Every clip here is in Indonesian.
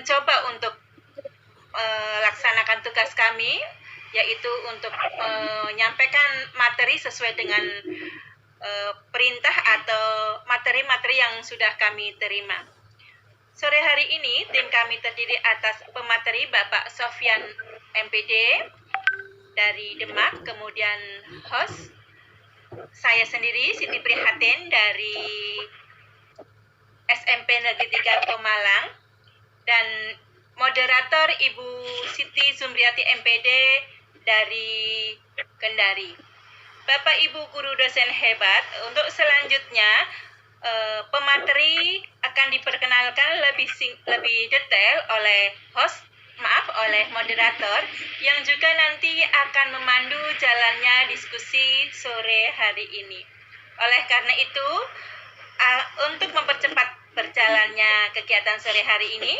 mencoba untuk laksanakan tugas kami, yaitu untuk menyampaikan materi sesuai dengan perintah atau materi-materi yang sudah kami terima. Sore hari ini tim kami terdiri atas pemateri Bapak Sofyan MPD dari Demak, kemudian host saya sendiri Siti Prihatin dari SMP Negeri 3 Pemalang, dan moderator Ibu Siti Zumriati MPD dari Kendari. Bapak Ibu guru dosen hebat, untuk selanjutnya pemateri akan diperkenalkan lebih detail oleh oleh moderator yang juga nanti akan memandu jalannya diskusi sore hari ini. Oleh karena itu, untuk mempercepat berjalannya kegiatan sore hari ini,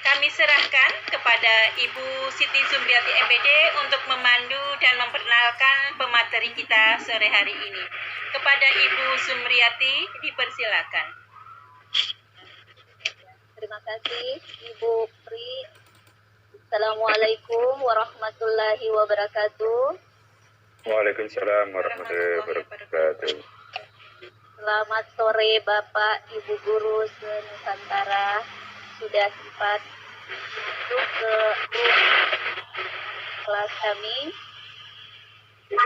kami serahkan kepada Ibu Siti Zumriati MPD untuk memandu dan memperkenalkan pemateri kita sore hari ini. Kepada Ibu Zumriati, dipersilakan. Terima kasih Ibu Pri. Assalamualaikum warahmatullahi wabarakatuh. Waalaikumsalam warahmatullahi wabarakatuh. Selamat sore Bapak Ibu guru se-Nusantara. Sudah sempat masuk ke kelas kami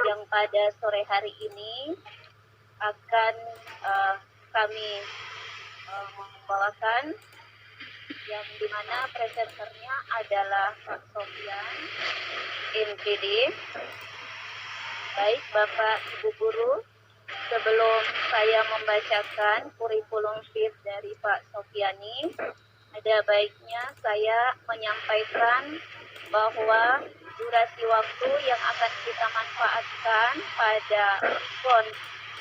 yang pada sore hari ini akan kami membawakan, yang dimana presenternya adalah Pak Sofyan MPD. Baik Bapak Ibu guru, sebelum saya membacakan kurikulum vitae dari Pak Sofyani, ada baiknya saya menyampaikan bahwa durasi waktu yang akan kita manfaatkan pada pon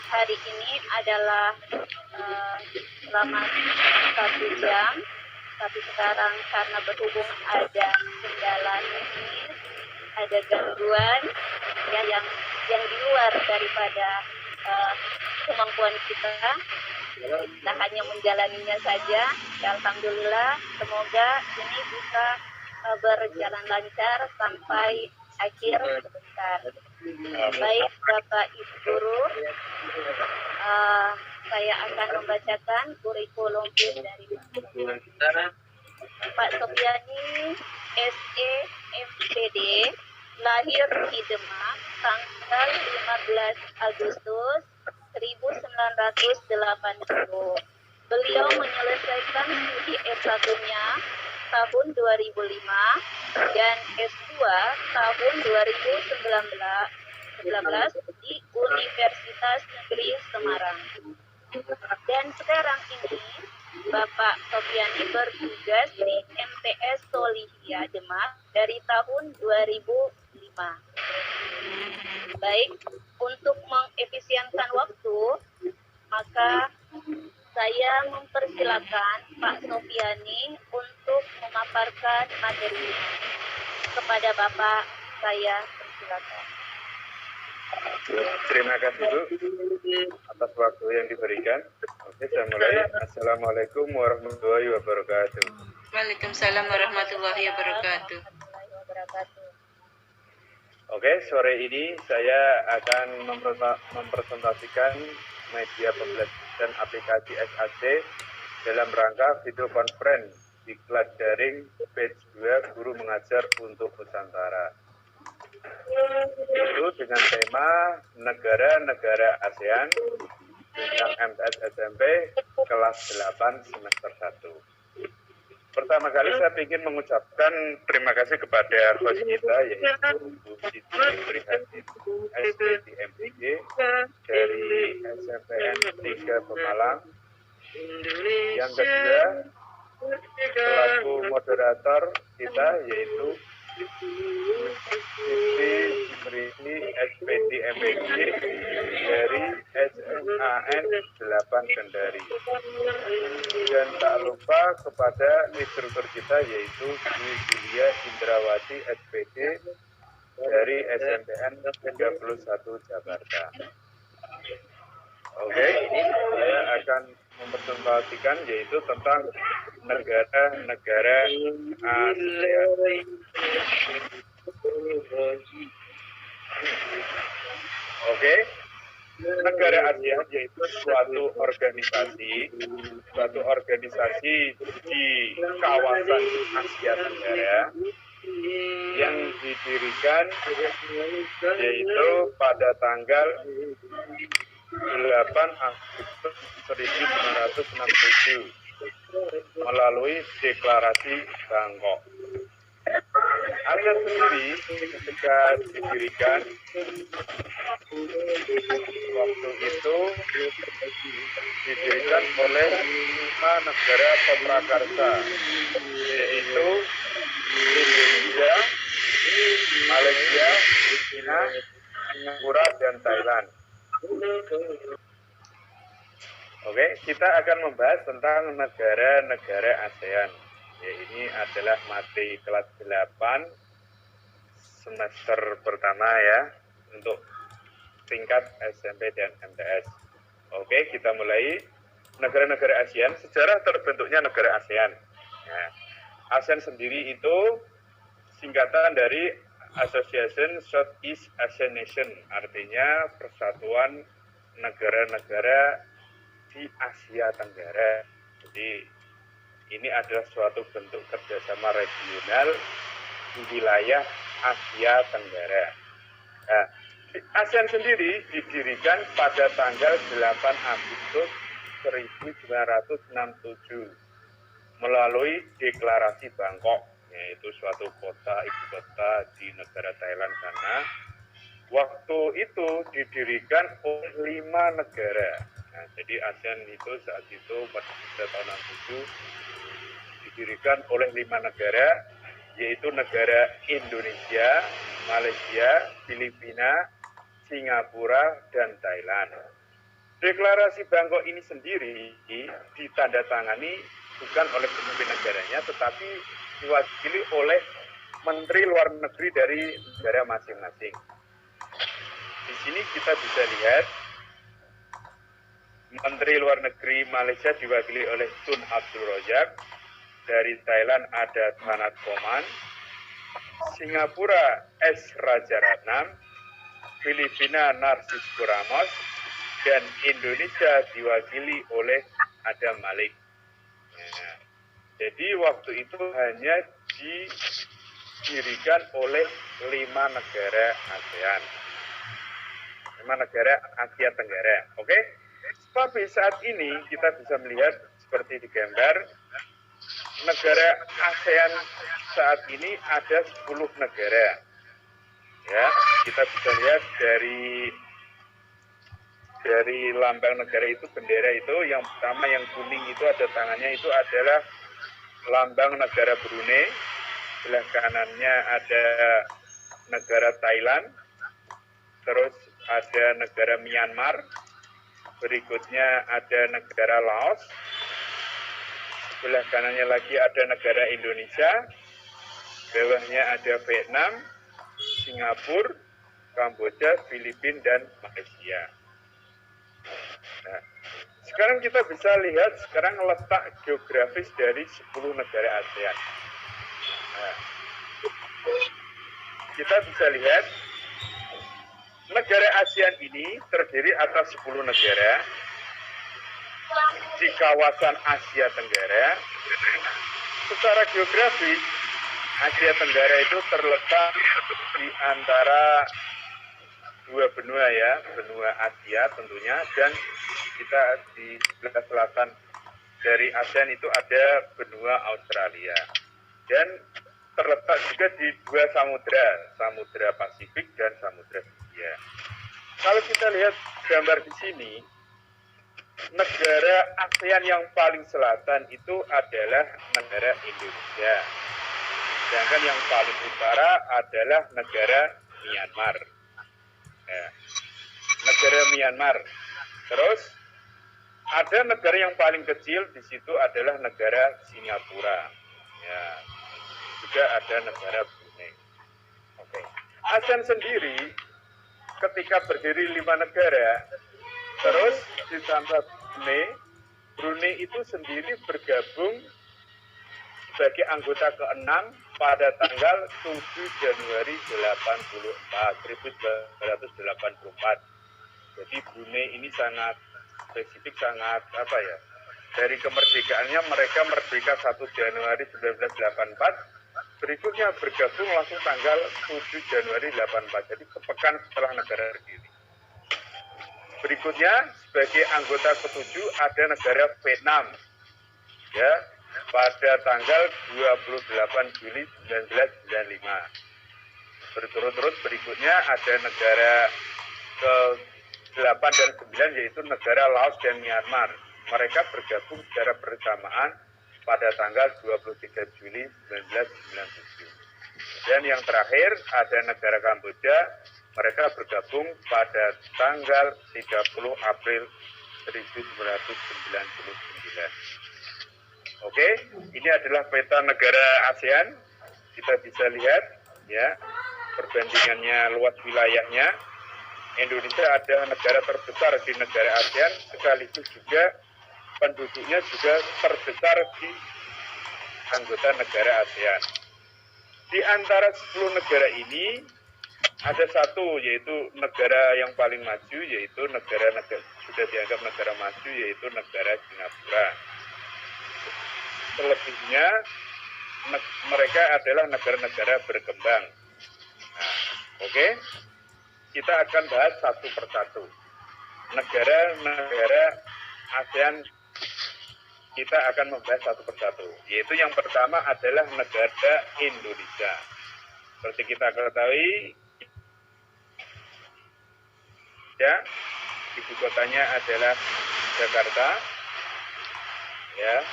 hari ini adalah selama 1 jam. Tapi sekarang karena berhubung ada kendala teknis, ada gangguan ya yang di luar daripada kemampuan kita hanya menjalaninya saja. Ya, alhamdulillah, semoga ini bisa berjalan lancar sampai akhir sebentar. Baik Bapak Ibu guru, saya akan membacakan kurikulum vitae dari Pak Sofyani SE MPD, lahir di Demak tanggal 15 Agustus 1980. Beliau menyelesaikan studi S1-nya tahun 2005 dan S2 tahun 2019 di Universitas Negeri Semarang. Dan sekarang ini Bapak Sofyani bertugas di MTS Solihia Demak dari tahun 2005. Baik, untuk mengefisienkan waktu, maka saya mempersilakan Pak Sofyani untuk memaparkan materi. Kepada Bapak, saya persilakan. Terima kasih Bu atas waktu yang diberikan. Oke, saya mulai. Assalamualaikum warahmatullahi wabarakatuh. Waalaikumsalam warahmatullahi wabarakatuh. Oke, sore ini saya akan mempresentasikan media pembelajaran aplikasi SAC dalam rangka video conference di kelas daring batch 2 Guru Mengajar untuk Nusantara. Itu dengan tema negara-negara ASEAN tentang MTS SMP kelas 8 semester 1. Pertama kali saya ingin mengucapkan terima kasih kepada host kita, yaitu Bu Siti Prihatin SPD MPG dari SMPN 3 Pemalang. Yang kedua, selaku moderator kita yaitu Siti Zumriati SPD MPG dari SMAN 8 Kendari. Dan tak lupa kepada instruktur kita yaitu Bu Julia Indrawati SPD dari SMPN 31 Jakarta. Oke, saya akan mempresentasikan yaitu tentang negara-negara ASEAN. Oke, negara ASEAN yaitu suatu organisasi di kawasan Asia Tenggara yang didirikan yaitu pada tanggal 8 Agustus 1967 melalui deklarasi Bangkok. ASEAN sendiri ketika didirikan waktu itu didirikan oleh 5 negara peprakarsa, yaitu Indonesia, Malaysia, China, Singapura, dan Thailand. Oke, kita akan membahas tentang negara-negara ASEAN. Ya, ini adalah materi kelas 8 semester pertama ya, untuk tingkat SMP dan MTS. Oke, kita mulai. Negara-negara ASEAN, sejarah terbentuknya negara ASEAN. Nah, ASEAN sendiri itu singkatan dari Association Southeast Asian Nation, artinya persatuan negara-negara di Asia Tenggara. Jadi ini adalah suatu bentuk kerjasama regional di wilayah Asia Tenggara. Nah, ASEAN sendiri didirikan pada tanggal 8 Agustus 1967 melalui deklarasi Bangkok, yaitu suatu kota ibu kota di negara Thailand sana. Waktu itu didirikan oleh 5 negara. Nah, jadi ASEAN itu saat itu pada tahun 67 didirikan oleh 5 negara, yaitu negara Indonesia, Malaysia, Filipina, Singapura, dan Thailand. Deklarasi Bangkok ini sendiri ditandatangani bukan oleh pemimpin negaranya, tetapi diwakili oleh Menteri Luar Negeri dari negara masing-masing. Di sini kita bisa lihat Menteri Luar Negeri Malaysia diwakili oleh Tun Abdul Razak, dari Thailand ada Thanat Koman, Singapura S. Rajaratnam, Filipina Narcisco Ramos, dan Indonesia diwakili oleh Adam Malik. Nah, jadi waktu itu hanya didirikan oleh 5 negara ASEAN, 5 negara Asia Tenggara. Oke, tapi saat ini kita bisa melihat seperti di gambar, negara ASEAN saat ini ada 10 negara. Ya, kita bisa lihat dari lambang negara itu, bendera itu, yang pertama yang kuning itu ada tangannya itu adalah lambang negara Brunei, sebelah kanannya ada negara Thailand, terus ada negara Myanmar, berikutnya ada negara Laos, sebelah kanannya lagi ada negara Indonesia, bawahnya ada Vietnam, Singapura, Kamboja, Filipina, dan Malaysia. Nah, sekarang kita bisa lihat sekarang letak geografis dari 10 negara ASEAN. Nah, kita bisa lihat negara ASEAN ini terdiri atas 10 negara di kawasan Asia Tenggara. Secara geografis, Asia Tenggara itu terletak di antara 2 benua ya, benua Asia tentunya, dan kita di sebelah selatan dari ASEAN itu ada benua Australia, dan terletak juga di 2 samudra, Samudra Pasifik dan Samudra Hindia. Kalau kita lihat gambar di sini, negara ASEAN yang paling selatan itu adalah negara Indonesia, sedangkan yang paling utara adalah negara Myanmar. Ya, negara Myanmar. Terus ada negara yang paling kecil di situ adalah negara Singapura. Ya, juga ada negara Brunei. Oke. ASEAN sendiri ketika berdiri 5 negara, terus ditambah Brunei, Brunei itu sendiri bergabung sebagai anggota ke-6 pada tanggal 7 Januari 1984. Jadi Brunei ini sangat spesifik, sangat apa ya? Dari kemerdekaannya mereka merdeka 1 Januari 1984. Berikutnya bergabung langsung tanggal 7 Januari 84. Jadi sepekan setelah negara berdiri. Berikutnya sebagai anggota ke-7 ada negara Vietnam. Ya, pada tanggal 28 Juli 1995. Berturut-turut berikutnya ada negara ke-8 dan 9 yaitu negara Laos dan Myanmar. Mereka bergabung secara bersamaan pada tanggal 23 Juli 1997. Dan yang terakhir ada negara Kamboja, mereka bergabung pada tanggal 30 April 1999. Oke, ini adalah peta negara ASEAN. Kita bisa lihat ya perbandingannya luas wilayahnya. Indonesia adalah negara terbesar di negara ASEAN, sekaligus juga penduduknya juga terbesar di anggota negara ASEAN. Di antara 10 negara ini ada satu yaitu negara yang paling maju, yaitu negara sudah dianggap negara maju, yaitu negara Singapura. Selebihnya mereka adalah negara-negara berkembang. Nah, oke. Kita akan bahas satu persatu. Negara-negara ASEAN kita akan membahas satu persatu. Yaitu yang pertama adalah negara Indonesia. Seperti kita ketahui, ya, ibu kotanya adalah Jakarta. Ya,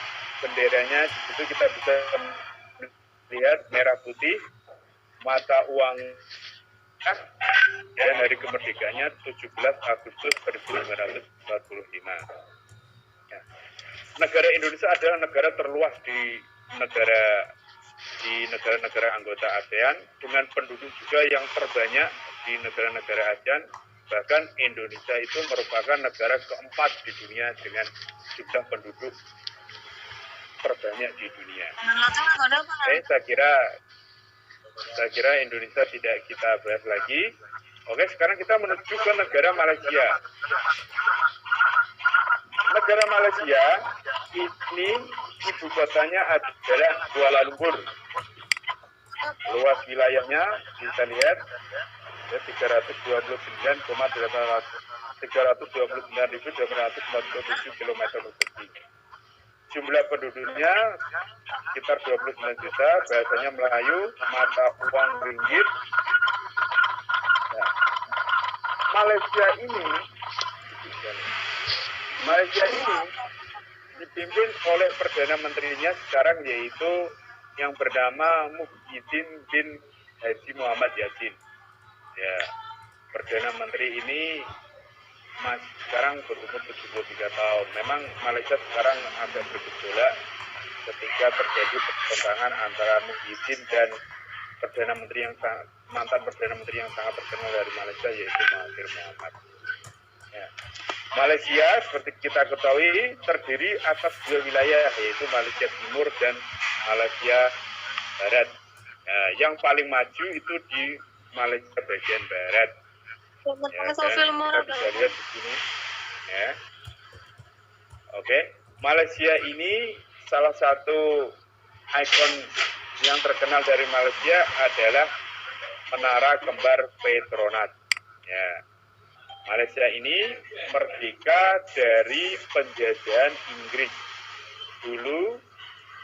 benderanya di situ kita bisa lihat merah putih, mata uang dan hari kemerdekaannya 17 Agustus 1945. Ya. Negara Indonesia adalah negara terluas di negara-negara anggota ASEAN dengan penduduk juga yang terbanyak di negara-negara ASEAN. Bahkan Indonesia itu merupakan negara keempat di dunia dengan jumlah penduduk terbanyak di dunia. Oke, saya kira Indonesia tidak kita bahas lagi. Oke, sekarang kita menuju ke negara Malaysia. Negara Malaysia ini ibu kotanya adalah Kuala Lumpur. Luas wilayahnya kita lihat ya, 329.847 km persegi. Jumlah penduduknya sekitar 29 juta, bahasanya Melayu, mata uang ringgit. Nah, Malaysia ini dipimpin oleh Perdana Menterinya sekarang, yaitu yang bernama Muhyiddin bin Haji Muhammad Yassin. Ya, Perdana Menteri ini sekarang berumur 73 tahun. Memang Malaysia sekarang agak bergejolak ketika terjadi pertentangan antara Muhyiddin dan mantan Perdana Menteri yang sangat terkenal dari Malaysia, yaitu Mahathir Mohamad. Ya. Malaysia seperti kita ketahui terdiri atas dua wilayah, yaitu Malaysia Timur dan Malaysia Barat. Nah, yang paling maju itu di Malaysia bagian barat. Ya, kita bisa lihat di sini. Ya. Oke, Malaysia ini salah satu ikon yang terkenal dari Malaysia adalah Menara Kembar Petronas. Ya. Malaysia ini merdeka dari penjajahan Inggris. Dulu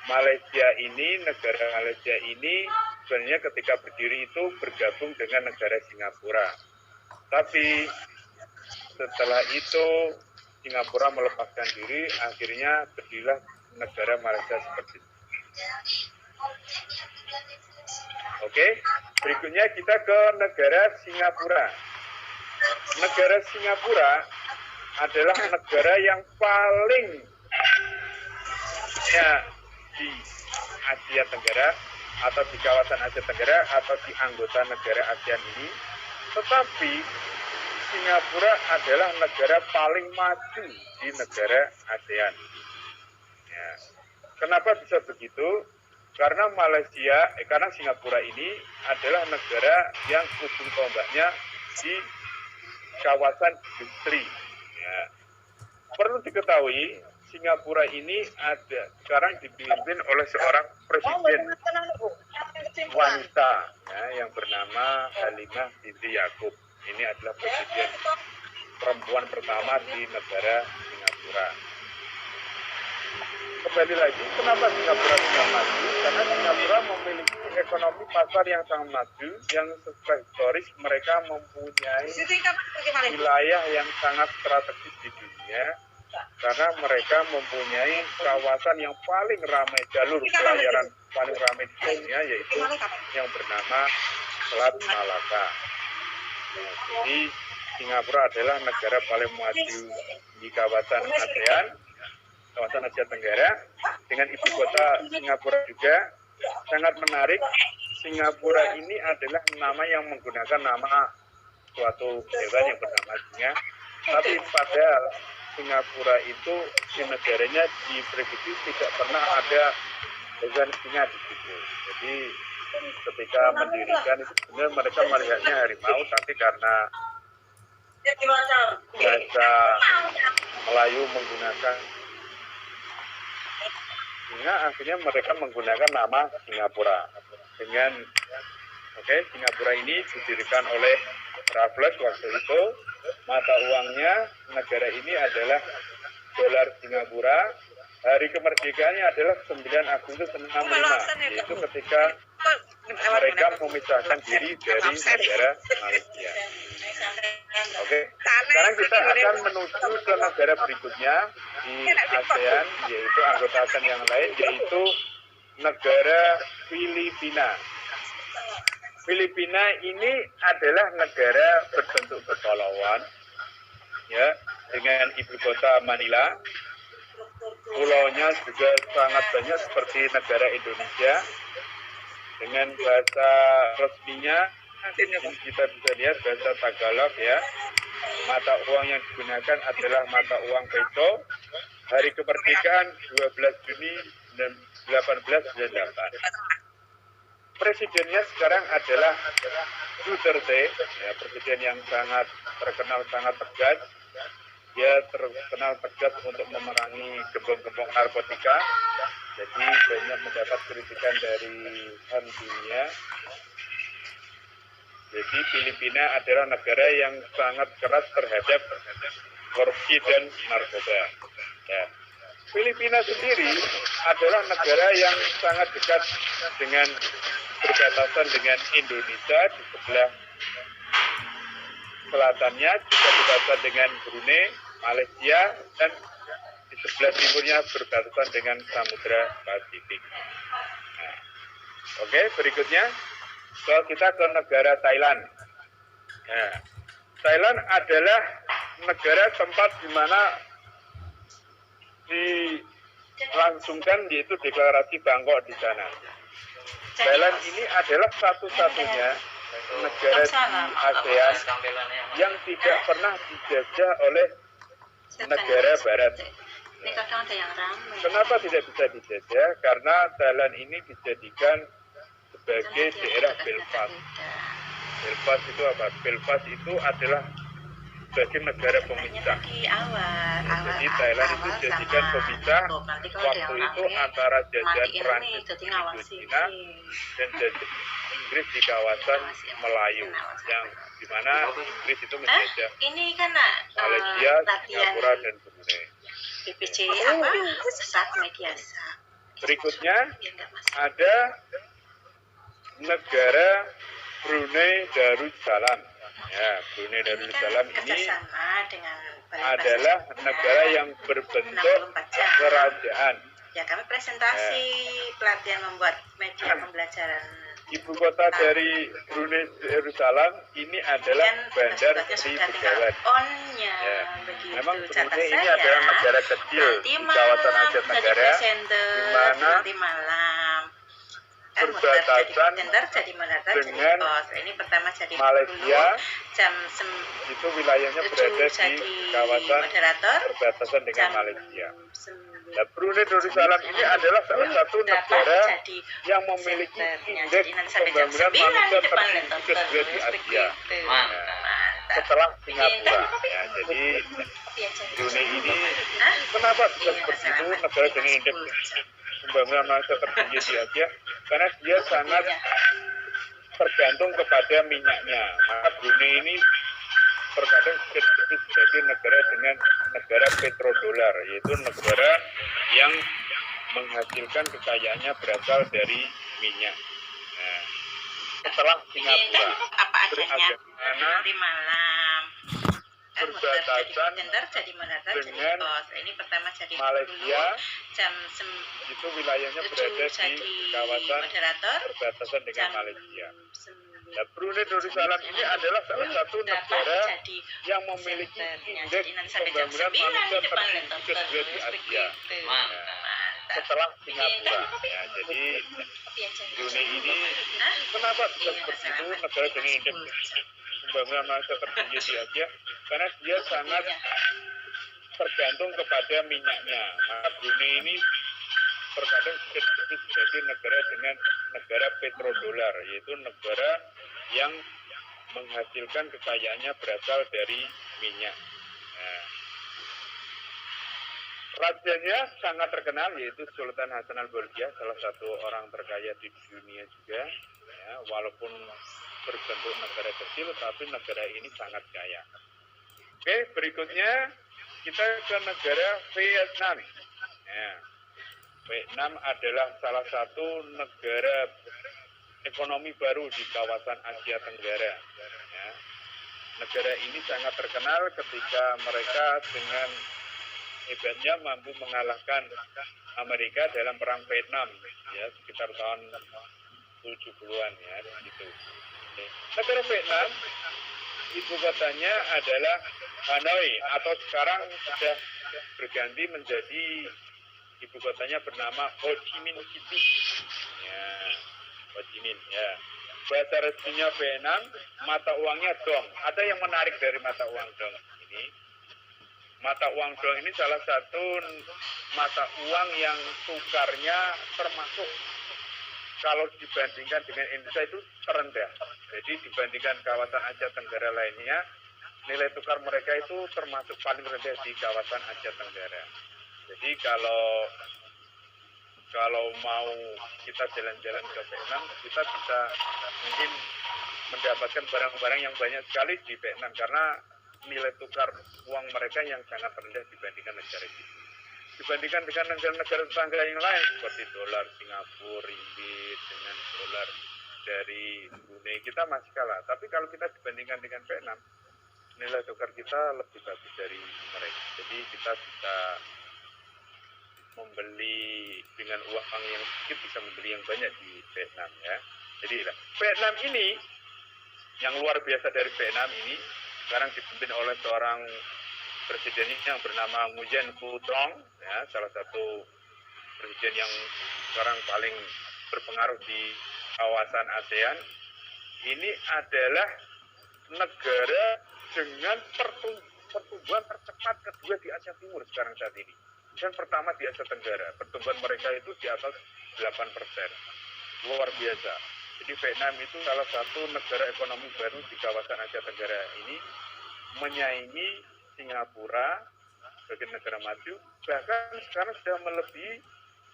negara Malaysia ini sebenarnya ketika berdiri itu bergabung dengan negara Singapura. Tapi setelah itu Singapura melepaskan diri, akhirnya berdirilah negara Malaysia seperti itu. Oke, berikutnya kita ke negara Singapura. Negara Singapura adalah negara yang paling di Asia Tenggara atau di kawasan Asia Tenggara atau di anggota negara ASEAN ini. Tetapi Singapura adalah negara paling maju di negara ASEAN. Ya. Kenapa bisa begitu? Karena karena Singapura ini adalah negara yang ujung tombaknya di kawasan industri. Ya. Perlu diketahui, Singapura ini sekarang dipimpin oleh seorang presiden wanita ya, yang bernama Halimah binti Yaakob. Ini adalah presiden perempuan pertama di negara Singapura. Kembali lagi, kenapa Singapura bisa maju? Karena Singapura memiliki ekonomi pasar yang sangat maju, yang secara historis mereka mempunyai wilayah yang sangat strategis di dunia, karena mereka mempunyai kawasan yang paling ramai, jalur pelayaran paling ramai di dunia, yaitu yang bernama Selat Malaka. Nah, jadi Singapura adalah negara paling maju di kawasan ASEAN, kawasan Asia Tenggara, dengan ibu kota Singapura juga. Sangat menarik, Singapura ini adalah nama yang menggunakan nama suatu hewan yang bernama singa, tapi padahal Singapura itu di negaranya diprediksi tidak pernah ada hewan singa di situ. Jadi ketika mendirikan itu sebenarnya mereka melihatnya harimau, tapi karena bahasa Melayu menggunakan singa, akhirnya mereka menggunakan nama Singapura. Dengan Singapura ini didirikan oleh Raffles waktu itu. Mata uangnya negara ini adalah dolar Singapura. Hari kemerdekaannya adalah 9 Agustus 65, yaitu ketika mereka memisahkan diri dari negara Malaysia. Sekarang kita akan menuju ke negara berikutnya di ASEAN, yaitu anggota ASEAN yang lain, yaitu negara Filipina. Filipina ini adalah negara berbentuk kepulauan, ya, dengan ibu kota Manila. Pulaunya juga sangat banyak seperti negara Indonesia. Dengan bahasa resminya kita bisa lihat bahasa Tagalog, ya. Mata uang yang digunakan adalah mata uang peso. Hari kemerdekaan 12 Juni 1898. Presidennya sekarang adalah Duterte, ya, presiden yang sangat terkenal, sangat tegas. Dia terkenal tegas untuk memerangi gembong-gembong narkotika. Jadi banyak mendapat kritikan dari dunia. Jadi Filipina adalah negara yang sangat keras terhadap korupsi dan narkoba. Ya. Filipina sendiri adalah negara yang sangat dekat dengan berbatasan dengan Indonesia di sebelah selatannya, juga berbatasan dengan Brunei, Malaysia, dan di sebelah timurnya berbatasan dengan Samudra Pasifik. Nah, berikutnya kita ke negara Thailand. Nah, Thailand adalah negara tempat di mana dilangsungkan yaitu deklarasi Bangkok di sana. Thailand ini adalah satu-satunya negara di ASEAN yang tidak pernah dijajah oleh negara Barat. Kenapa tidak bisa dijajah? Karena Thailand ini dijadikan sebagai daerah Belfast. Belfast itu apa? Belfast itu adalah sebagai negara pemisah. Jadi Thailand itu dijadikan pemisah waktu itu antara jajahan Prancis di Indochina dan jajahan Inggris di kawasan Melayu, yang dimana Inggris itu menjajah Malaysia, Singapura, dan Brunei. Berikutnya ada negara Brunei Darussalam. Ya, Brunei Darussalam ini adalah negara yang berbentuk kerajaan. Ya, kami presentasi pelatihan membuat media pembelajaran. Ibu kota dari Brunei Darussalam ini adalah Bandar Sri Begawan. Ya. Memang Brunei ini adalah negara kecil di kawasan Asia Tenggara, di mana berbatasan dengan ini pertama jadi Malaysia. jam Itu wilayahnya berada di kawasan moderator berbatasan dengan jam Malaysia. Nah, Brunei Darussalam ini adalah salah satu negara yang memiliki indeks pembangunan manusia tertinggi kedua di Asia. Setelah Singapura. Ya, jadi Brunei ini kenapa bisa seperti itu, negara dengan indeks pembangunan manusia tertinggi di Asia? Karena dia sangat tergantung kepada minyaknya. Maka Brunei ini terkadang disebut sebagai negara dengan negara petrodolar, yaitu negara yang menghasilkan kekayaannya berasal dari minyak. Nah, setelah Singapura, apa adanya di malam berbatasan dengan ini pertama jadi Malaysia. jam Itu wilayahnya berada di kawasan moderator berbatasan dengan jam Malaysia. Nah, Brunei Darussalam ini adalah salah satu negara yang memiliki indeks pembangunan manusia tertinggi kedua di Asia. Setelah Singapura. Ya, jadi Brunei ini kenapa bisa seperti itu, negara dengan indeks pembangunan manusia tertinggi di Asia? Karena dia sangat tergantung kepada minyaknya. Maka Brunei ini terkadang disebut sebagai negara dengan negara petrodolar, yaitu negara yang menghasilkan kekayaannya berasal dari minyak. Nah, rajanya sangat terkenal, yaitu Sultan Hasan al-Bolkiah, salah satu orang terkaya di dunia juga. Ya, walaupun berbentuk negara kecil, tapi negara ini sangat kaya. Oke, berikutnya kita ke negara Vietnam. Ya, Vietnam adalah salah satu negara ekonomi baru di kawasan Asia Tenggara. Ya. Negara ini sangat terkenal ketika mereka dengan hebatnya mampu mengalahkan Amerika dalam perang Vietnam, ya, sekitar tahun 70-an, ya, gitu. Negara Vietnam ibu kotanya adalah Hanoi, atau sekarang sudah berganti menjadi ibu kotanya bernama Ho Chi Minh City. Ya, Ho Chi Minh, ya. Bahasa resminya Vietnam, mata uangnya dong. Ada yang menarik dari mata uang dong ini. Mata uang dong ini salah satu mata uang yang tukarnya termasuk kalau dibandingkan dengan Indonesia itu terendah. Jadi dibandingkan kawasan Asia Tenggara lainnya, nilai tukar mereka itu termasuk paling rendah di kawasan Asia Tenggara. Jadi kalau mau kita jalan-jalan ke Vietnam, kita bisa mungkin mendapatkan barang-barang yang banyak sekali di Vietnam karena nilai tukar uang mereka yang sangat rendah dibandingkan negara itu. Dibandingkan dengan negara-negara tetangga yang lain seperti dolar Singapura, ringgit, dengan dolar dari Brunei, kita masih kalah. Tapi kalau kita dibandingkan dengan Vietnam, nilai tukar kita lebih bagus dari mereka. Jadi kita bisa membeli dengan uang yang sedikit, bisa membeli yang banyak di Vietnam, ya. Jadi Vietnam ini yang luar biasa dari Vietnam ini sekarang dipimpin oleh seorang presiden yang bernama Nguyen Phu Trong, ya, salah satu presiden yang sekarang paling berpengaruh di kawasan ASEAN. Ini adalah negara dengan pertumbuhan tercepat kedua di Asia Timur sekarang saat ini. Dan pertama di Asia Tenggara, pertumbuhan mereka itu di atas 8%. Luar biasa. Jadi Vietnam itu salah satu negara ekonomi baru di kawasan Asia Tenggara ini, menyaingi Singapura sebagai negara maju, bahkan sekarang sudah melebihi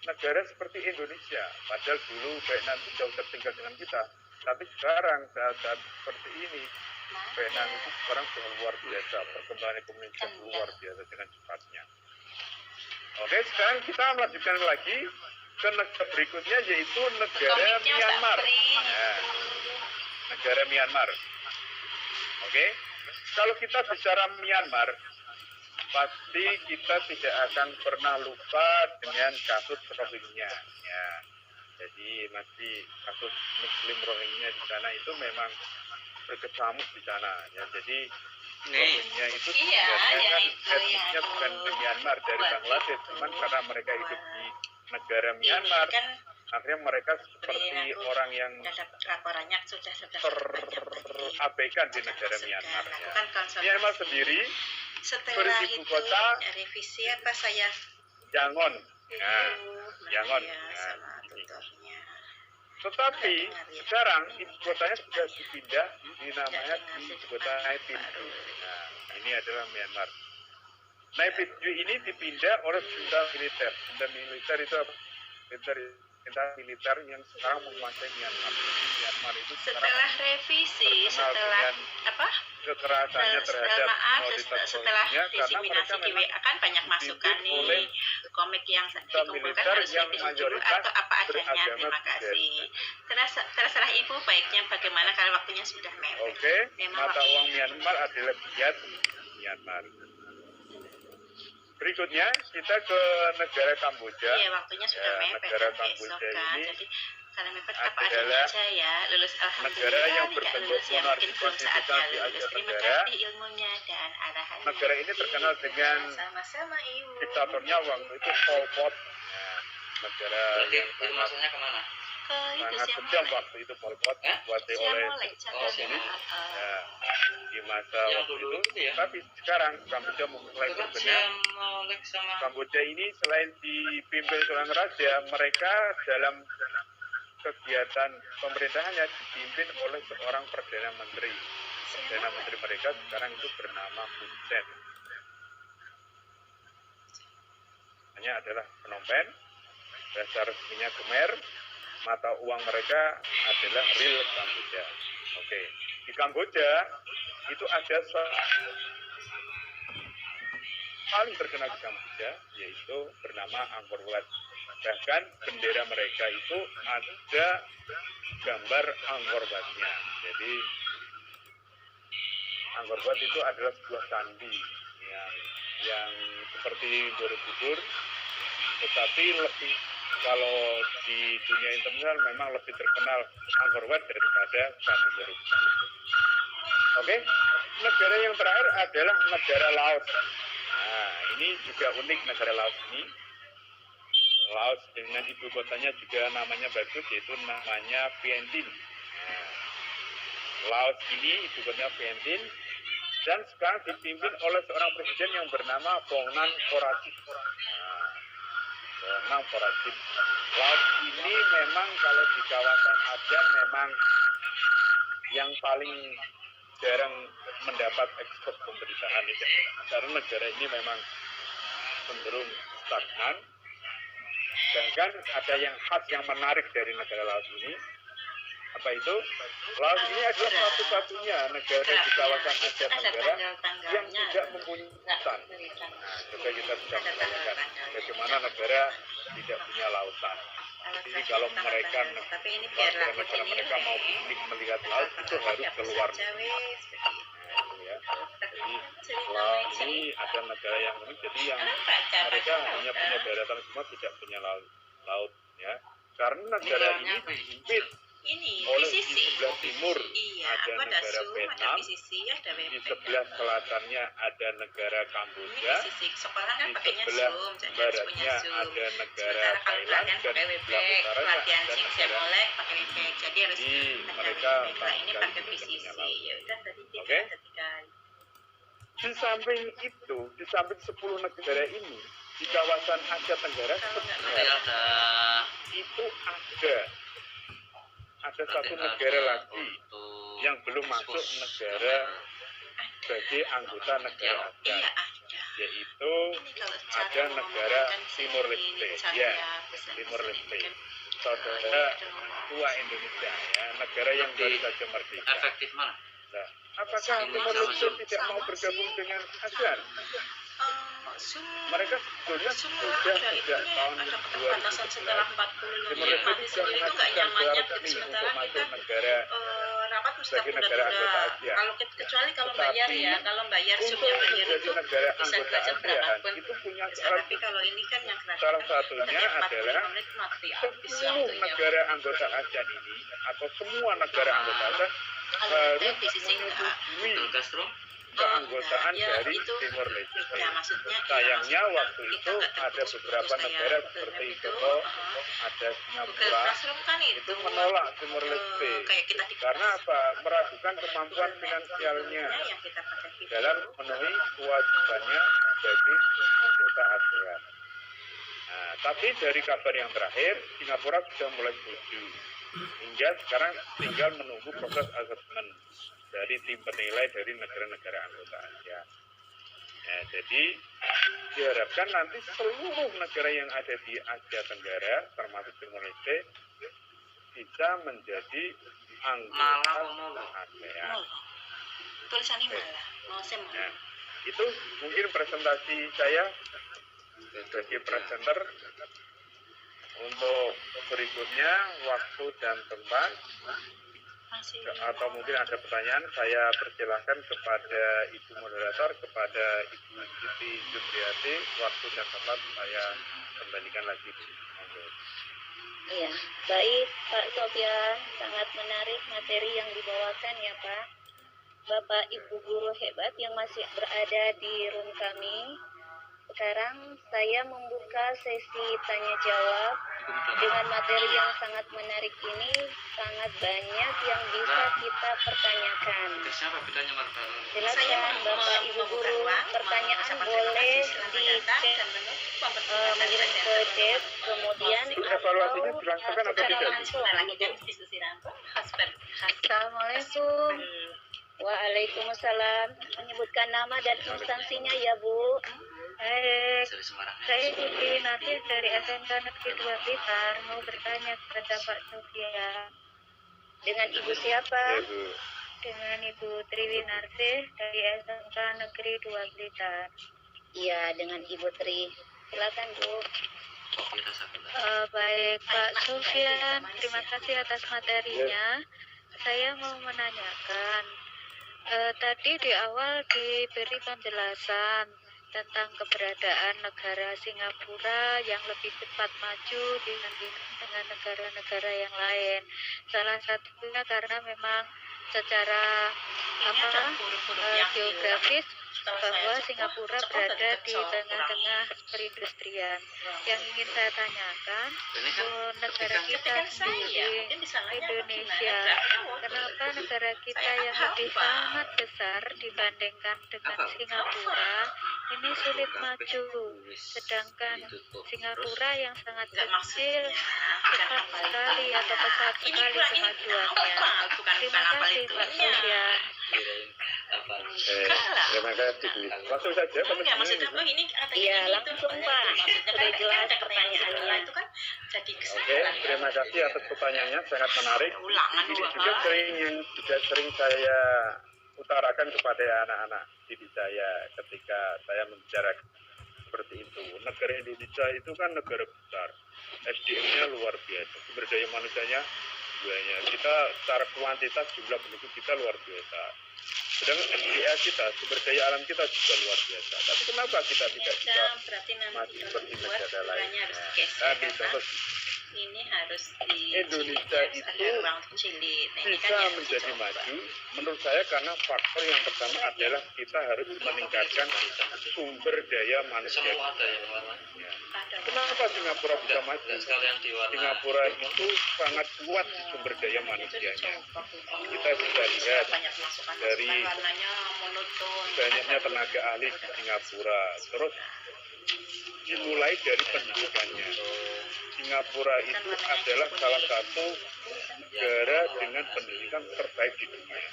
negara seperti Indonesia. Padahal dulu Vietnam itu jauh tertinggal dengan kita. Tapi sekarang saat-saat seperti ini, Vietnam itu sekarang sudah luar biasa, perkembangan ekonomi luar biasa dengan cepatnya. Oke, sekarang kita melanjutkan lagi ke negara berikutnya, yaitu negara Myanmar. Nah, negara Myanmar. Oke, kalau kita bicara Myanmar, pasti kita tidak akan pernah lupa dengan kasus Rohingya. Ya, jadi masih kasus Muslim Rohingya di sana itu memang berkecamuk di sana. Ya, jadi Rohingya itu sebenarnya kan etnisnya bukan dari Myanmar, dari Bangladesh, cuman karena mereka hidup di negara Myanmar, Akhirnya mereka seperti orang yang dapat laporannya sudah terabaikan di negara Myanmar. Ya. Lakukan konsultasi. Myanmar sendiri Setelah beribu itu kota revisi apa saya Yangon. Nah, itu Yangon. ya, Nah, sama ini. tutornya. Tetapi sekarang ibu kotanya sudah dipindah di namanya di ibu kota Naypyidaw. Nah, ini adalah Myanmar. Naypyidaw ini dipindah oleh junta militer. Junta militer itu apa? Militer yang sekarang menguasai Myanmar. Myanmar itu Setelah revisi, setelah apa? Kekerasannya terhadap minoritas setelah Rohingya karena diseminasi mereka di WA kan banyak masukan oleh nih, komik yang dikumpulkan militer harus yang revisi dulu mayoritas atau apa adanya. beragama Terima kasih. Terserah ibu baiknya bagaimana kalau waktunya sudah mepet. Oke, Memang mata uang Myanmar adalah Kyat Myanmar. Berikutnya kita ke negara Kamboja. Iya, waktunya sudah Ya, mepet negara kan besok Kamboja kan. ini Jadi kalau mepet apa adalah adanya aja ya. Lulus alhamdulillah. negara yang tidak berbentuk lulus ya mungkin belum monarki saatnya konstitusi lulus. Asia Terima Tenggara. kasih ilmunya dan arahannya. Negara ini terkenal dengan sama-sama ibu. diktatornya waktu itu Pol Pot. Nah, negara Berarti yang itu maksudnya kemana? Ke itu sangat Siam kejam Molek. waktu itu Pol Pot dikuasai Siam oleh Molek, Oh, Siam Chandra. Molek. ya, di masa Yang waktu dulu itu. itu ya? Tapi sekarang Kamboja mulai Itu kan berbenah. Siam Molek sama Kamboja ini selain dipimpin seorang raja, mereka dalam kegiatan pemerintahannya dipimpin oleh seorang perdana menteri. Perdana menteri mereka sekarang itu bernama Hun Sen. Hanya adalah Phnom Penh, bahasa resminya Khmer, mata uang mereka adalah Riel Kamboja. Oke, di Kamboja itu ada paling terkenal di Kamboja yaitu bernama Angkor Wat. Bahkan bendera mereka itu ada gambar Angkor Wat-nya. Jadi Angkor Wat itu adalah sebuah candi yang seperti Borobudur, tetapi lebih kalau di dunia internasional memang lebih terkenal Angkor Wat daripada candi Borobudur. Oke, negara yang terakhir adalah negara Laos. Nah, ini juga unik negara Laos ini. Laos dengan ibu kotanya juga namanya bagus, yaitu namanya Vientiane. Nah, Laos ini ibu kotanya Vientiane dan sekarang dipimpin oleh seorang presiden yang bernama Bongnan Porachit. Nah, Bongnan Porachit. Laos ini memang kalau di kawasan ASEAN memang yang paling jarang mendapat ekspor pemberitaan itu, karena negara ini memang cenderung stagnan. Sedangkan ada yang khas yang menarik dari negara Laos ini, apa itu? Laos ini adalah satu-satunya negara di kawasan Asia Tenggara yang tidak mempunyai lautan. Nah, coba kita bisa membayangkan bagaimana negara tidak punya lautan. Jadi kalau mereka negara mereka mau piknik melihat laut itu harus keluar. Ya. Jadi Laos ini ada negara yang unik, jadi yang mereka hanya punya daratan semua, tidak punya laut ya. Karena negara ini dipimpin Ini oleh di PCC. sebelah timur Iya, ada aku ada negara Zoom, ada Vietnam, PCC, ada di WebEx. sebelah selatannya ada negara Ini Kamboja, PCC. Sekarang kan di pakainya sebelah Zoom, jadi harus punya baratnya Zoom. ada negara Sementara kalau Thailand kalian dan pakai di sebelah WebEx, utaranya latihan ada Siam negara. Molek pakai WebEx. Jadi harus Jadi ada mereka WebEx. Lah ini sama pakai sekali tidak PCC. punya laut. Ya udah tadi tiga, Oke. ada tiga. Di samping itu, di samping 10 negara ini, di kawasan Asia Tenggara Kalau nggak nanti ada itu ada satu negara lagi untuk yang belum masuk negara sebagai anggota negara ASEAN, Iya ada. yaitu Ini kalau ada cara negara ngomongkan Timor sini, Leste, cara ya, pesan Timor pesan Leste, ini kan, saudara tua Indonesia, ya, negara yang baru saja merdeka. efektif mana? Nah, apakah Sama- Timor Leste sama- tidak mau bergabung dengan ASEAN? Mereka sebetulnya semua sudah ada sejak itunya, tahun ada keterbatasan setelah 2011 45 Timor menit Leste mati sudah sendiri itu nggak mengajukan nyamannya suara resmi sementara untuk kita masuk negara rapat mesti sebagai negara anggota ASEAN. kalau kecuali kalau bayar Tetapi, ya, kalau bayar untuk zoomnya bayar menjadi itu negara bisa anggota belajar ASEAN berapapun itu punya bisa, syarat. tapi kalau ini kan yang gratis Salah kan satunya setiap 45 adalah menit mati habis 10 waktunya. negara anggota ASEAN ini atau semua negara anggota ASEAN Kalau harus ada di sisi enggak. menyetujui Fidel Castro keanggotaan ya, dari itu, Timor Leste. ya maksudnya Sayangnya ya, waktu kita itu nggak ada terfokus beberapa kayak negara Google seperti Map itu, Congo, ada Google Singapura Classroom kan itu menolak Timor Leste kayak kita di karena kelas. apa? Meragukan kemampuan Google Map finansialnya yang kita pakai video dalam itu, memenuhi kewajibannya sebagai anggota ASEAN. Nah, tapi dari kabar yang terakhir, Singapura sudah mulai setuju. Hingga sekarang tinggal menunggu proses asesmen dari tim penilai dari negara-negara anggota ASEAN. Nah, jadi diharapkan nanti seluruh negara yang ada di Asia Tenggara, termasuk Timor Leste, bisa menjadi anggota ASEAN. tulisannya malah mau saya mau. Nah, itu mungkin presentasi saya sebagai presenter. Untuk berikutnya waktu dan tempat atau mungkin ada pertanyaan, saya persilahkan kepada Ibu Moderator, kepada Ibu Siti Jumriyati, waktu dan tempat saya kembalikan lagi. Iya, baik Pak Sofyan, sangat menarik materi yang dibawakan ya Pak. Bapak Ibu guru hebat yang masih berada di room kami. Sekarang saya membuka sesi tanya jawab. Dengan materi yang sangat menarik ini, sangat banyak yang bisa kita pertanyakan. Silakan Bapak Ibu guru, pertanyaan boleh di chat, mengirim ke chat, kemudian Evaluasinya dilangsungkan atau tidak? Assalamualaikum. Waalaikumsalam. Menyebutkan nama dan instansinya ya Bu. Saya Siti Nasir dari SMK Negeri 2 Blitar mau bertanya kepada Pak Sofyan. Dengan Ibu siapa? Ya, Bu. Dengan Ibu Triwinarsih dari SMK Negeri 2 Blitar. Iya, dengan Ibu Tri. Silakan Bu. Baik Pak Sofyan, terima kasih atas materinya. Saya mau menanyakan, tadi di awal diberi penjelasan tentang keberadaan negara Singapura yang lebih cepat maju dibandingkan dengan negara-negara yang lain. Salah satunya karena memang secara geografis bahwa Singapura berada di tengah-tengah perindustrian. Yang ingin saya tanyakan, negara kita sendiri, Indonesia, kenapa negara kita yang lebih sangat besar dibandingkan dengan Singapura ini sulit maju, sedangkan Singapura yang sangat kecil cepat sekali atau pesat sekali kemajuannya. Terima kasih Pak Sofyan. Terima kasih. Langsung saja Enggak, maksudnya ini Iya, langsung Pak. Sudah jelas pertanyaannya. Itu kan jadi Oke, terima kasih atas pertanyaannya, sangat menarik. Ini juga sering saya utarakan kepada anak-anak didik saya ketika saya membicarakan seperti itu. Negara Indonesia itu kan negara besar, SDM-nya luar biasa, sumber daya manusianya banyak. Kita secara kuantitas jumlah penduduk kita luar biasa. Sedangkan SDA kita, sumber daya alam kita juga luar biasa. Tapi kenapa kita tidak bisa maju seperti negara lainnya? Tadi contoh ini harus di Indonesia itu bisa menjadi maju menurut saya karena faktor yang pertama adalah kita harus meningkatkan sumber daya manusia. Kenapa Singapura bisa maju? Singapura itu sangat kuat sumber daya manusianya. Kita bisa lihat dari banyaknya tenaga ahli di Singapura. Terus dimulai dari pendidikannya. Singapura itu adalah salah satu negara dengan pendidikan terbaik di dunia.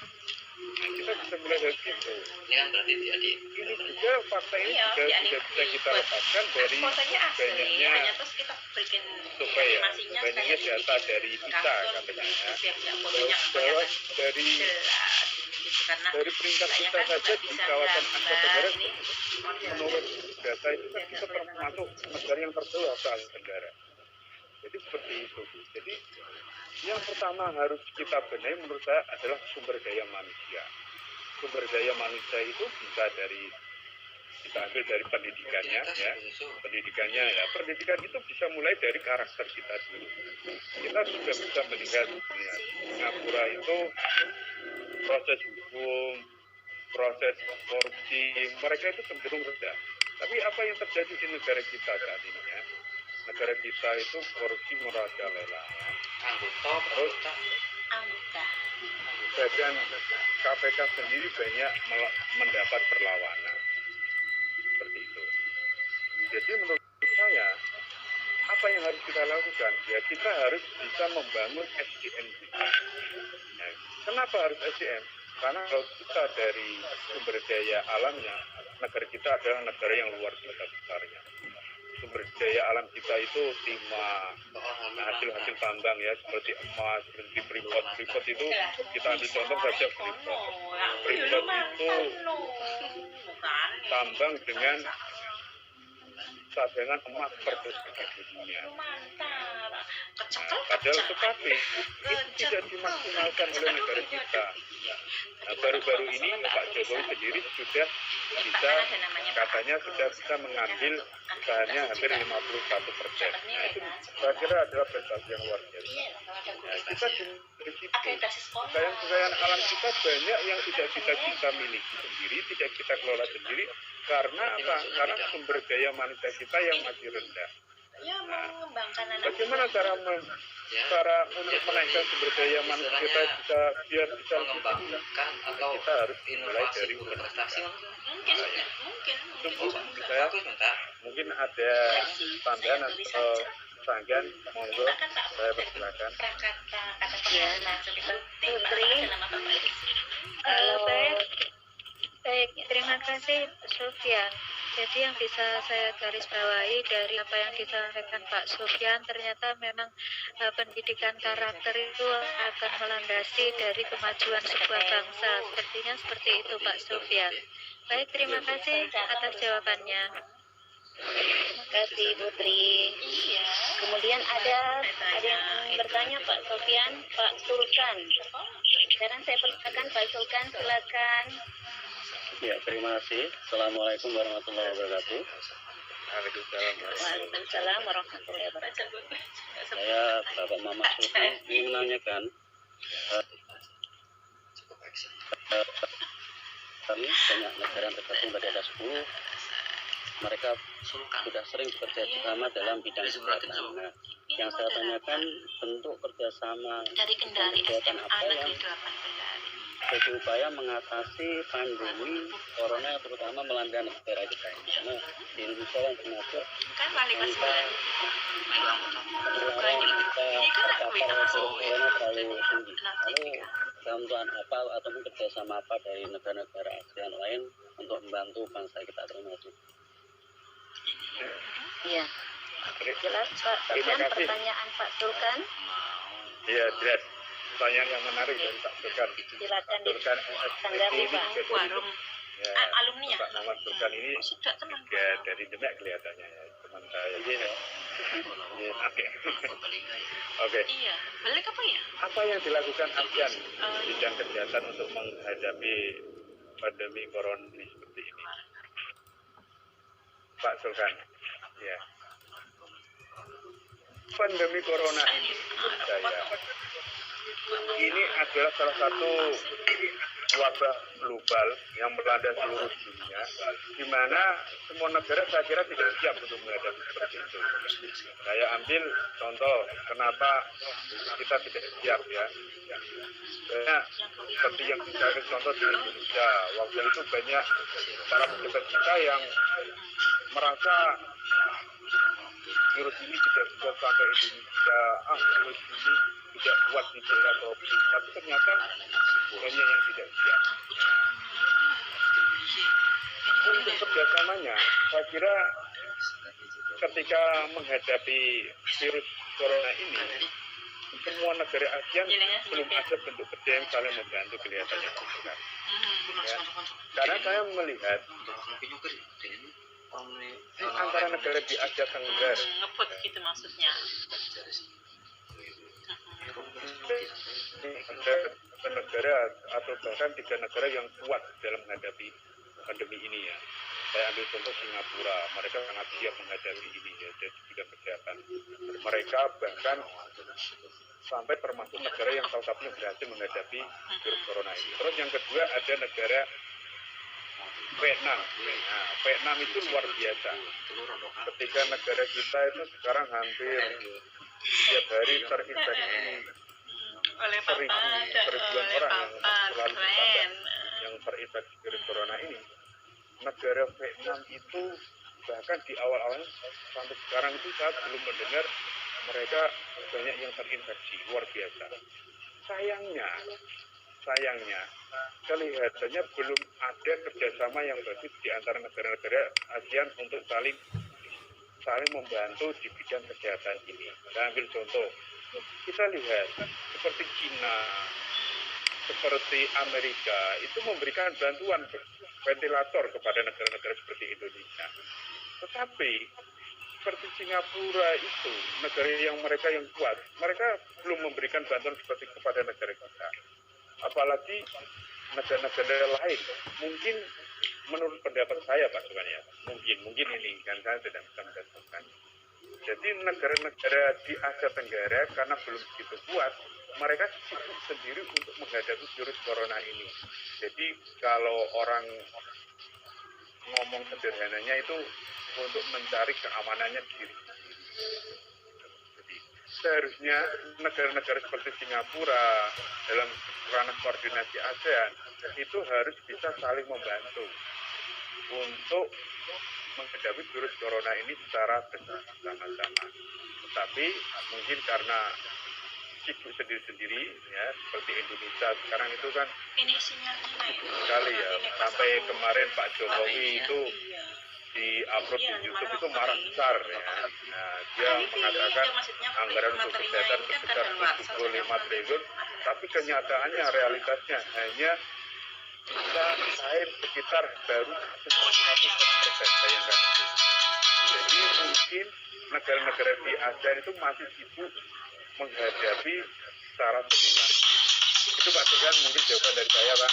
Nah, kita bisa mulai dari situ. Ini juga fakta ini juga tidak bisa kita lepaskan dari banyaknya survei ya, banyaknya data dari PISA katanya. Bahwa dari peringkat kita saja di kawasan Asia Tenggara menurut data itu kan kita termasuk negara yang tertua se Asia Tenggara. Jadi seperti itu, Bu. Jadi yang pertama harus kita benahi menurut saya adalah sumber daya manusia. Sumber daya manusia itu bisa dari kita ambil dari pendidikannya, ya. Pendidikan itu bisa mulai dari karakter kita dulu. Kita juga bisa melihat Singapura itu proses hukum, proses korupsi mereka itu cenderung rendah. Tapi apa yang terjadi di negara kita saat ini ya? Negara kita itu korupsi merajalela. Terus Anggota. badan KPK sendiri banyak mendapat perlawanan seperti itu. Jadi menurut saya apa yang harus kita lakukan? Ya kita harus bisa membangun SDM kita. Ya, kenapa harus SDM? Karena kalau kita dari sumber daya alamnya, negara kita adalah negara yang luar biasa besarnya. Sumber daya alam kita itu timah, hasil-hasil tambang ya, seperti emas, seperti Freeport itu kita ambil contoh saja Freeport. Freeport itu tambang dengan cadangan emas terbesar di dunia. Nah, padahal tetapi itu tidak dimaksimalkan oleh negara kita. Nah, baru-baru ini Pak Jokowi sendiri sudah bisa, katanya sudah bisa mengambil usahanya hampir 51%. Nah, itu saya kira adalah prestasi yang luar biasa. Nah, kita di situ, kekayaan alam kita banyak yang tidak kita miliki sendiri, tidak kita kelola sendiri. Karena apa? Karena sumber daya manusia kita yang masih rendah. Nah, bagaimana cara untuk menaikkan sumber daya manusia kita biar bisa mengembangkan atau kita harus mulai dari berprestasi mungkin ada tambahan atau sanggan, monggo saya persilakan. Ya, Putri. Baik, terima kasih Sofyan. Jadi yang bisa saya garis bawahi dari apa yang disampaikan Pak Sofyan, ternyata memang pendidikan karakter itu akan melandasi dari kemajuan sebuah bangsa. Sepertinya seperti itu Pak Sofyan. Baik, terima kasih atas jawabannya. Terima kasih Putri. Kemudian ada yang bertanya Pak Sofyan, Pak Sulkan. Sekarang saya persilakan Pak Sulkan, silakan. Ya, terima kasih. Assalamualaikum warahmatullahi wabarakatuh. Waalaikumsalam warahmatullahi wabarakatuh. Saya Bapak Muhammad Sultan ingin menanyakan kami banyak negara yang tergabung pada ada 10. Mereka sudah sering bekerja sama dalam bidang kesehatan. Nah, yang saya tanyakan bentuk kerjasama Dari Kendari kegiatan SMA apa yang Negeri 8 berupaya mengatasi pandemi corona terutama melanda negara kita ini. Karena di Indonesia yang termasuk kan wali kelas 9. penularan kita terpapar corona terlalu tinggi. Lalu bantuan apa ataupun kerjasama apa dari negara-negara ASEAN lain untuk membantu bangsa kita termasuk? Iya. Jelas Pak Sofyan, pertanyaan Pak Sulkan. Iya, jelas. Pertanyaan yang menarik dari Pak Sulkan. Silakan Sulkan ditanggapi Pak. Warung ya, alumni ya. Pak Muhammad Sulkan ini Sudah teman. ya dari Demek kelihatannya ya, teman saya. Oke. Oke. Iya, balik apa ya? Apa yang dilakukan ASEAN bidang kesehatan untuk menghadapi pandemi corona ini seperti ini? Pak Sulkan, ya. Pandemi corona ini menurut saya ini adalah salah satu wabah global yang melanda seluruh dunia, di mana semua negara saya kira tidak siap untuk menghadapi seperti itu. Saya ambil contoh kenapa kita tidak siap ya. Banyak seperti yang saya contoh di Indonesia, waktu itu banyak para pejabat kita yang merasa virus ini tidak bisa sampai Indonesia, virus ini tidak kuat di daerah tropis, tapi ternyata banyak yang tidak siap. Untuk kerjasamanya, saya kira ketika menghadapi virus corona ini, semua negara ASEAN belum ada bentuk kerja yang saling membantu kelihatannya. Ya. Karena saya melihat antara negara di Asia Tenggara Ngebut gitu maksudnya. negara atau bahkan 3 negara yang kuat dalam menghadapi pandemi ini ya. Saya ambil contoh Singapura, mereka sangat siap menghadapi ini ya, dari bidang kesehatan. Mereka bahkan sampai termasuk negara yang salah satunya berhasil menghadapi virus corona ini. Terus yang kedua ada negara Vietnam. Nah, Vietnam itu luar biasa. Ketika negara kita itu sekarang hampir tiap hari terinfeksi Oleh papa, seribuan oleh orang yang papa, selalu keren. bertambah yang terinfeksi virus corona ini. Negara Vietnam itu bahkan di awal-awal sampai sekarang itu saya belum mendengar mereka banyak yang terinfeksi, luar biasa. Sayangnya kelihatannya belum ada kerjasama yang bagus di antara negara-negara ASEAN untuk saling membantu di bidang kesehatan ini. Saya ambil contoh, kita lihat seperti Cina, seperti Amerika itu memberikan bantuan ventilator kepada negara-negara seperti Indonesia. Tetapi seperti Singapura itu, negara yang mereka yang kuat, mereka belum memberikan bantuan seperti kepada negara kita. Apalagi negara-negara lain, mungkin menurut pendapat saya Pak Sukan ya, mungkin ini kan saya tidak bisa menjatuhkan. Jadi negara-negara di Asia Tenggara karena belum begitu kuat, mereka sibuk sendiri untuk menghadapi virus corona ini. Jadi kalau orang ngomong sederhananya itu untuk mencari keamanannya diri sendiri. Jadi seharusnya negara-negara seperti Singapura dalam ranah koordinasi ASEAN itu harus bisa saling membantu untuk menghadapi virus corona ini secara bersama-sama. Tetapi mungkin karena sibuk sendiri-sendiri ya, seperti Indonesia sekarang itu kan Ini sinyalnya naik sekali ya, sampai kemarin Pak Jokowi itu di upload di YouTube itu marah besar ya. Nah, dia mengatakan anggaran untuk kesehatan sebesar 75 triliun, tapi kenyataannya realitasnya hanya bisa cair sekitar baru 1%, bayangkan itu. Jadi mungkin negara-negara di ASEAN itu masih sibuk menghadapi secara sendiri-sendiri. Itu Pak Sukan mungkin jawaban dari saya Pak.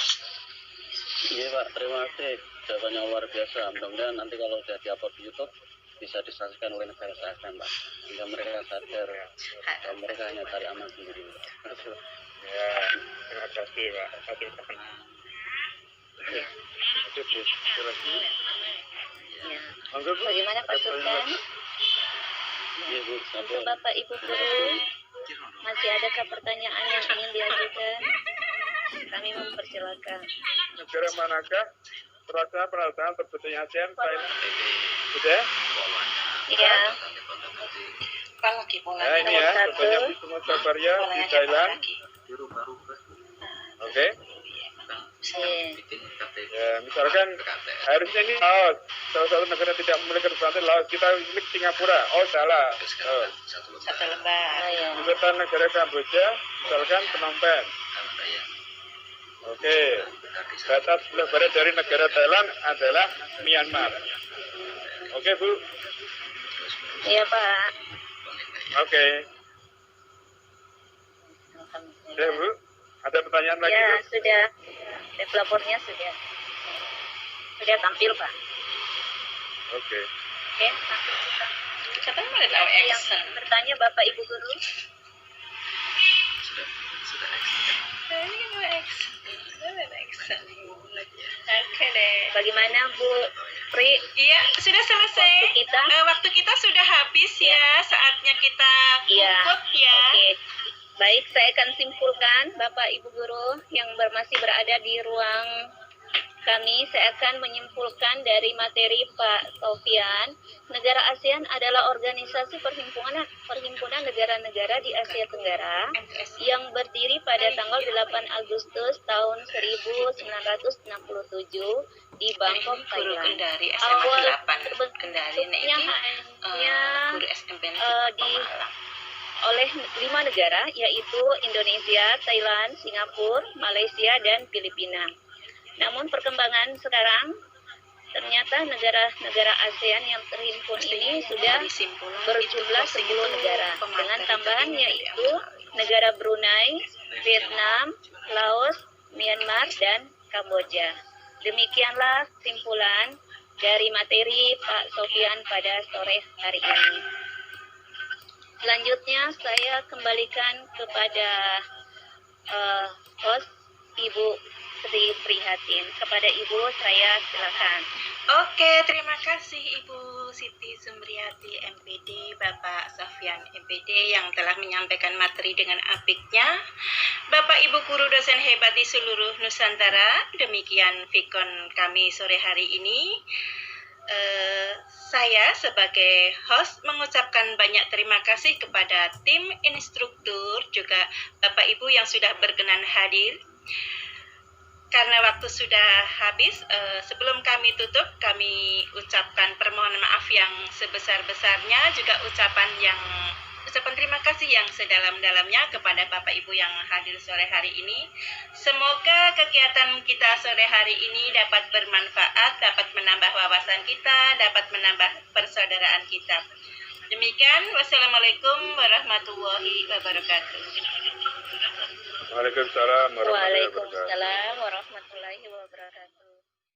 Iya Pak, terima kasih. Jawabannya luar biasa. Mudah-mudahan nanti kalau sudah di-upload di YouTube bisa disaksikan oleh negara ASEAN Pak. Sehingga mereka sadar bahwa mereka hanya cari aman sendiri. Ya, terima kasih Pak. Oke, silakan. Ya. Monggo Bu. Bagaimana Pak Sukan? Iya Bu, Untuk Bapak Ibu Guru, masih adakah pertanyaan yang ingin diajukan? Kami mempersilakan. Negara manakah peralatan terbentuknya ASEAN? Sudah? Iya. Nah ini ya, contohnya Wisma Sabaria di Thailand. Oke. Ya, misalkan harusnya ini Laos, salah satu negara tidak memiliki peralatan Laos, kita milik Singapura. Oh salah. Oh. Satu lembar. Oh, ya. Ibu kota negara Kamboja, misalkan Phnom Penh. Oke. Batas sebelah barat dari negara Thailand adalah Myanmar. Oke Bu. Iya Pak. Oke. Ya Bu. Ada pertanyaan lagi Ya Bu? sudah. Developernya sudah tampil Pak. Oke. Oke. Siapa yang mau tahu Yang action? bertanya Bapak Ibu Guru. Ini kan mau action. Oke deh. Bagaimana Bu Pri? Iya, sudah selesai. Waktu kita sudah habis ya. Saatnya kita Iya. tutup ya. Oke. Baik, saya akan simpulkan Bapak Ibu Guru yang masih berada di ruang kami. Saya akan menyimpulkan dari materi Pak Sofian. Negara ASEAN adalah organisasi perhimpunan negara-negara di Asia Tenggara yang berdiri pada tanggal 8 Agustus tahun 1967 di Bangkok, Guru Thailand. Kendari SMA Awal 8 Kendari terbentuknya hanya guru SMP di oleh 5 negara, yaitu Indonesia, Thailand, Singapura, Malaysia, dan Filipina. Namun perkembangan sekarang, ternyata negara-negara ASEAN yang terhimpun ini sudah berjumlah 10 negara, dengan tambahan yaitu negara Brunei, Vietnam, Laos, Myanmar, dan Kamboja. Demikianlah kesimpulan dari materi Pak Sofian pada sore hari ini. Selanjutnya saya kembalikan kepada host Ibu Sri Prihatin. kepada Ibu, saya silakan. Oke, terima kasih Ibu Siti Sumriyati MPD, Bapak Sofyan MPD yang telah menyampaikan materi dengan apiknya. Bapak Ibu guru dosen hebat di seluruh Nusantara, demikian Vikon kami sore hari ini. Saya sebagai host mengucapkan banyak terima kasih kepada tim instruktur, juga Bapak Ibu yang sudah berkenan hadir. Karena waktu sudah habis, sebelum kami tutup, kami ucapkan permohonan maaf yang sebesar-besarnya, juga ucapan terima kasih yang sedalam-dalamnya kepada Bapak Ibu yang hadir sore hari ini. Semoga kegiatan kita sore hari ini dapat bermanfaat, dapat menambah wawasan kita, dapat menambah persaudaraan kita. Demikian, wassalamualaikum warahmatullahi wabarakatuh. Waalaikumsalam warahmatullahi wabarakatuh. Waalaikumsalam warahmatullahi wabarakatuh.